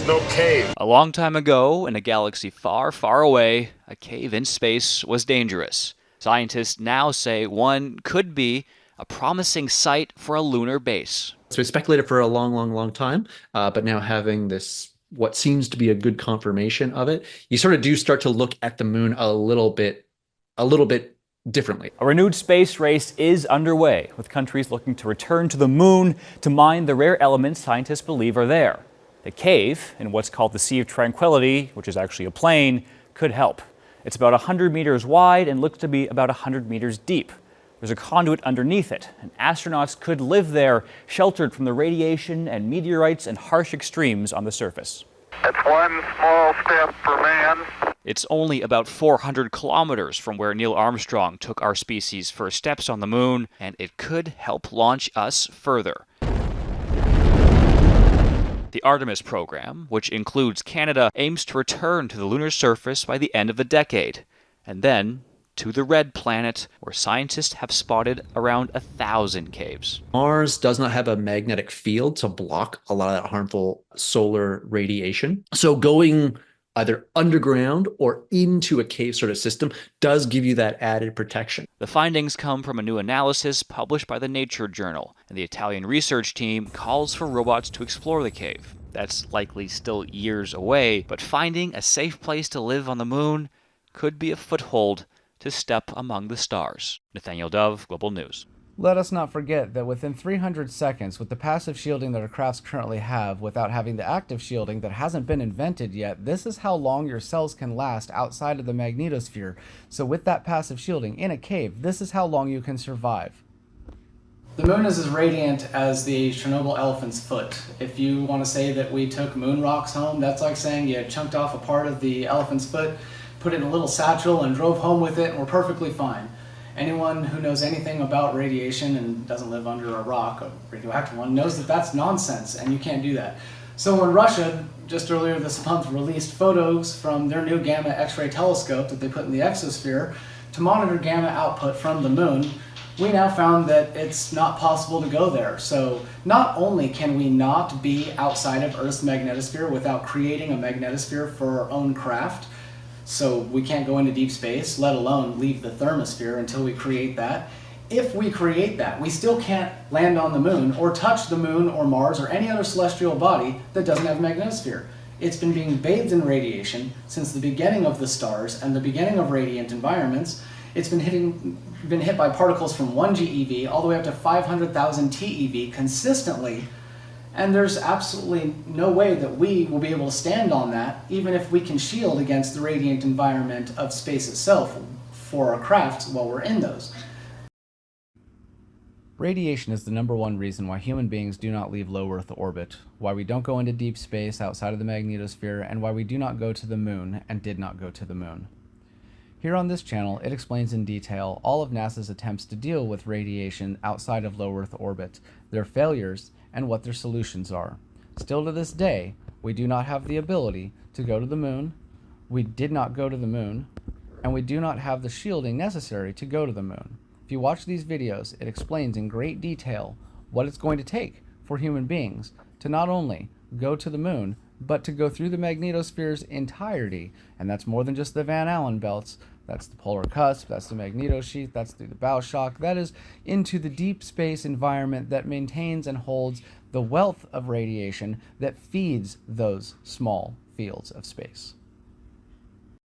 is no cave. A long time ago, in a galaxy far, far away, a cave in space was dangerous. Scientists now say one could be a promising site for a lunar base. So we speculated for a long time, but now having this, what seems to be a good confirmation of it, you sort of do start to look at the moon a little bit differently. A renewed space race is underway, with countries looking to return to the moon to mine the rare elements scientists believe are there. The cave, in what's called the Sea of Tranquility, which is actually a plain, could help. It's about 100 meters wide and looks to be about 100 meters deep. There's a conduit underneath it, and astronauts could live there, sheltered from the radiation and meteorites and harsh extremes on the surface. It's one small step for man. It's only about 400 kilometers from where Neil Armstrong took our species' first steps on the moon, and it could help launch us further. The Artemis program, which includes Canada, aims to return to the lunar surface by the end of the decade, and then to the red planet, where scientists have spotted around 1,000 caves. Mars does not have a magnetic field to block a lot of that harmful solar radiation. So going either underground or into a cave sort of system does give you that added protection. The findings come from a new analysis published by the Nature journal, and the Italian research team calls for robots to explore the cave. That's likely still years away, but finding a safe place to live on the moon could be a foothold to step among the stars. Nathaniel Dove, Global News. Let us not forget that within 300 seconds, with the passive shielding that our crafts currently have, without having the active shielding that hasn't been invented yet, this is how long your cells can last outside of the magnetosphere. So with that passive shielding in a cave, this is how long you can survive. The moon is as radiant as the Chernobyl elephant's foot. If you want to say that we took moon rocks home, that's like saying you chunked off a part of the elephant's foot, put it in a little satchel and drove home with it, and we're perfectly fine. Anyone who knows anything about radiation and doesn't live under a rock, a radioactive one, knows that that's nonsense and you can't do that. So when Russia, just earlier this month, released photos from their new gamma X-ray telescope that they put in the exosphere to monitor gamma output from the moon, we now found that it's not possible to go there. So not only can we not be outside of Earth's magnetosphere without creating a magnetosphere for our own craft, so we can't go into deep space, let alone leave the thermosphere until we create that. If we create that, we still can't land on the moon or touch the moon or Mars or any other celestial body that doesn't have a magnetosphere. It's been being bathed in radiation since the beginning of the stars and the beginning of radiant environments. It's been hit by particles from 1 GeV all the way up to 500,000 TeV consistently. And there's absolutely no way that we will be able to stand on that, even if we can shield against the radiant environment of space itself for our crafts while we're in those. Radiation is the #1 reason why human beings do not leave low Earth orbit, why we don't go into deep space outside of the magnetosphere, and why we do not go to the moon and did not go to the moon. Here on this channel, it explains in detail all of NASA's attempts to deal with radiation outside of low Earth orbit, their failures, and what their solutions are. Still to this day, we do not have the ability to go to the moon, we did not go to the moon, and we do not have the shielding necessary to go to the moon. If you watch these videos, it explains in great detail what it's going to take for human beings to not only go to the moon, but to go through the magnetosphere's entirety, and that's more than just the Van Allen belts. That's the polar cusp, that's the magnetosheath, that's through the bow shock, that is into the deep space environment that maintains and holds the wealth of radiation that feeds those small fields of space.